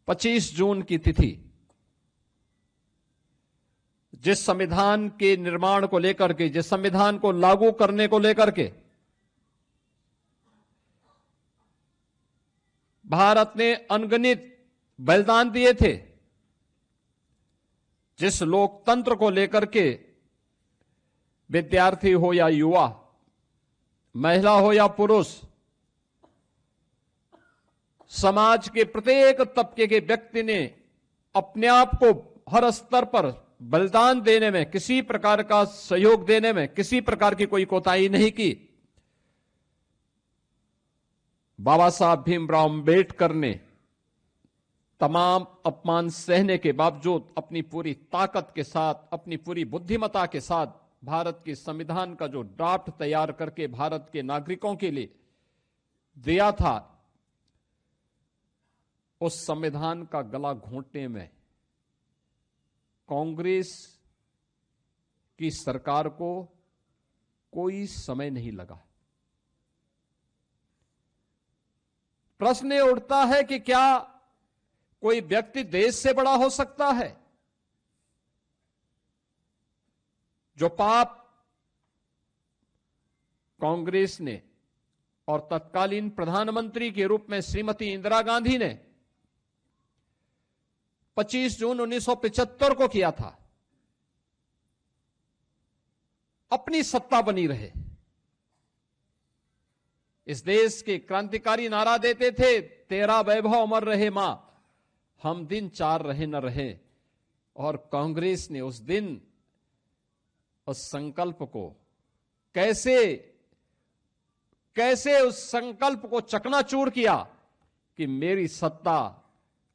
25 जून की तिथि जिस संविधान के निर्माण को लेकर के, जिस संविधान को लागू करने को लेकर के भारत ने अनगिनत बलिदान दिए थे, जिस लोकतंत्र को लेकर के विद्यार्थी हो या युवा, महिला हो या पुरुष, समाज के प्रत्येक तबके के व्यक्ति ने अपने आप को हर स्तर पर बलिदान देने में, किसी प्रकार का सहयोग देने में किसी प्रकार की कोई कोताही नहीं की। बाबा साहब भीमराव अंबेडकर ने तमाम अपमान सहने के बावजूद अपनी पूरी ताकत के साथ, अपनी पूरी बुद्धिमत्ता के साथ भारत के संविधान का जो ड्राफ्ट तैयार करके भारत के नागरिकों के लिए दिया था, उस संविधान का गला घोंटने में कांग्रेस की सरकार को कोई समय नहीं लगा। प्रश्न ये उठता है कि क्या कोई व्यक्ति देश से बड़ा हो सकता है? जो पाप कांग्रेस ने और तत्कालीन प्रधानमंत्री के रूप में श्रीमती इंदिरा गांधी ने 25 जून 1975 को किया था, अपनी सत्ता बनी रहे। इस देश के क्रांतिकारी नारा देते थे, तेरा वैभव अमर रहे मां, हम दिन चार रहे न रहे। और कांग्रेस ने उस दिन उस संकल्प को कैसे उस संकल्प को चकनाचूर किया कि मेरी सत्ता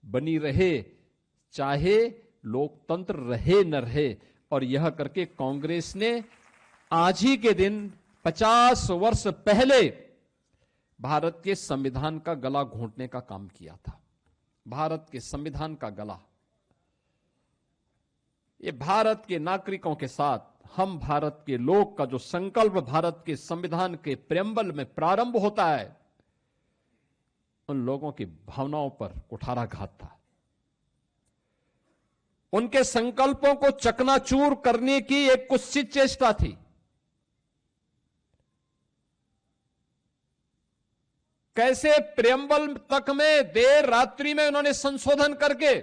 बनी रहे, चाहे लोकतंत्र रहे न रहे। और यह करके कांग्रेस ने आज ही के दिन 50 वर्ष पहले भारत के संविधान का गला घोंटने का काम किया था। भारत के संविधान का गला, ये भारत के नागरिकों के साथ हम भारत के लोग का जो संकल्प भारत के संविधान के प्रेम्बल में प्रारंभ होता है, उन लोगों की भावनाओं पर कुठाराघात था। उनके संकल्पों को चकनाचूर करने की एक कुत्सित चेष्टा थी। कैसे प्रेम्बल तक में देर रात्रि में उन्होंने संशोधन करके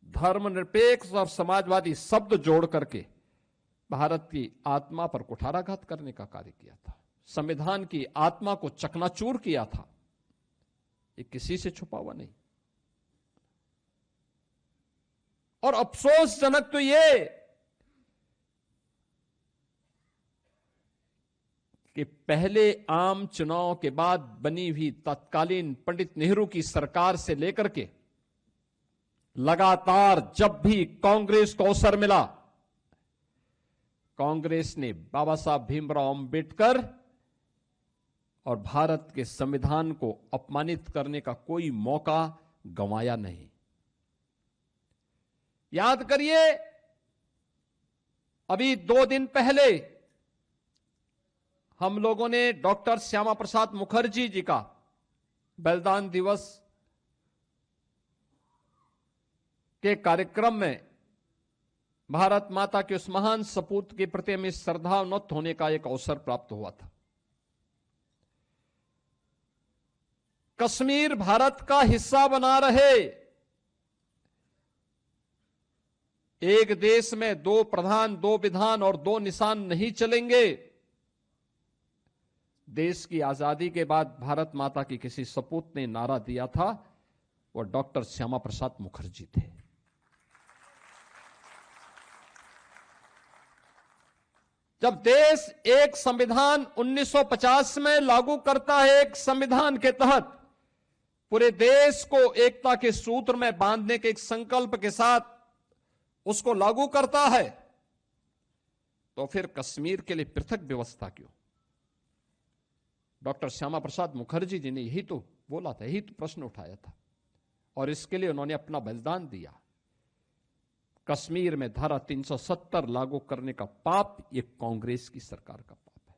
धर्मनिरपेक्ष और समाजवादी शब्द जोड़ करके भारत की आत्मा पर कुठाराघात करने का कार्य किया था, संविधान की आत्मा को चकनाचूर किया था। ये किसी से छुपा हुआ नहीं। और अफसोसजनक तो ये कि पहले आम चुनाव के बाद बनी हुई तत्कालीन पंडित नेहरू की सरकार से लेकर के लगातार जब भी कांग्रेस को अवसर मिला, कांग्रेस ने बाबा साहब भीमराव अंबेडकर और भारत के संविधान को अपमानित करने का कोई मौका गंवाया नहीं। याद करिए, अभी 2 दिन पहले हम लोगों ने डॉक्टर श्यामा प्रसाद मुखर्जी जी का बलिदान दिवस के कार्यक्रम में भारत माता के उस महान सपूत के प्रति हमें श्रद्धान्वित होने का एक अवसर प्राप्त हुआ था। कश्मीर भारत का हिस्सा बना रहे, एक देश में 2 प्रधान, 2 विधान और 2 निशान नहीं चलेंगे। देश की आजादी के बाद भारत माता की किसी सपूत ने नारा दिया था, वो डॉक्टर श्यामा प्रसाद मुखर्जी थे। जब देश एक संविधान 1950 में लागू करता है, एक संविधान के तहत पूरे देश को एकता के सूत्र में बांधने के एक संकल्प के साथ उसको लागू करता है, तो फिर कश्मीर के लिए पृथक व्यवस्था क्यों? डॉक्टर श्यामा प्रसाद मुखर्जी जी ने यही तो बोला था, यही तो प्रश्न उठाया था, और इसके लिए उन्होंने अपना बलिदान दिया। कश्मीर में धारा 370 लागू करने का पाप ये कांग्रेस की सरकार का पाप है।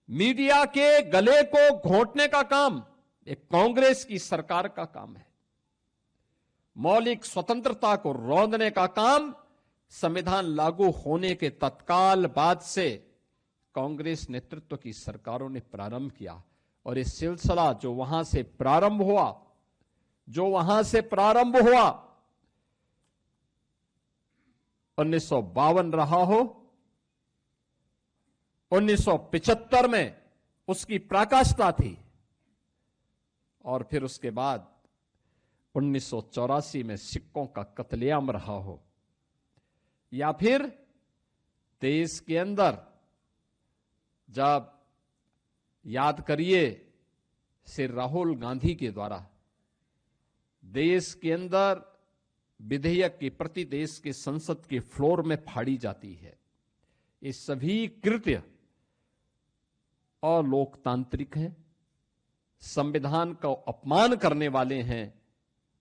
मीडिया के गले को घोंटने का काम ये कांग्रेस की सरकार का काम है। मौलिक स्वतंत्रता को रौंदने का काम संविधान लागू होने के तत्काल बाद से कांग्रेस नेतृत्व की सरकारों ने प्रारंभ किया। और इस सिलसिला जो वहां से प्रारंभ हुआ 1952 रहा हो, 1975 में उसकी पराकाष्ठा थी, और फिर उसके बाद 1984 में सिक्कों का कत्लेआम रहा हो, या फिर देश के अंदर जब याद करिए श्री राहुल गांधी के द्वारा देश के अंदर विधेयक की प्रति देश के संसद के फ्लोर में फाड़ी जाती है। ये सभी कृत्य अलोकतांत्रिक हैं, संविधान का अपमान करने वाले हैं,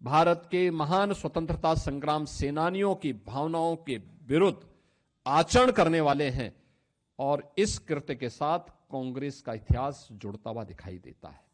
भारत के महान स्वतंत्रता संग्राम सेनानियों की भावनाओं के विरुद्ध आचरण करने वाले हैं, और इस कृत्य के साथ कांग्रेस का इतिहास जुड़ता हुआ दिखाई देता है।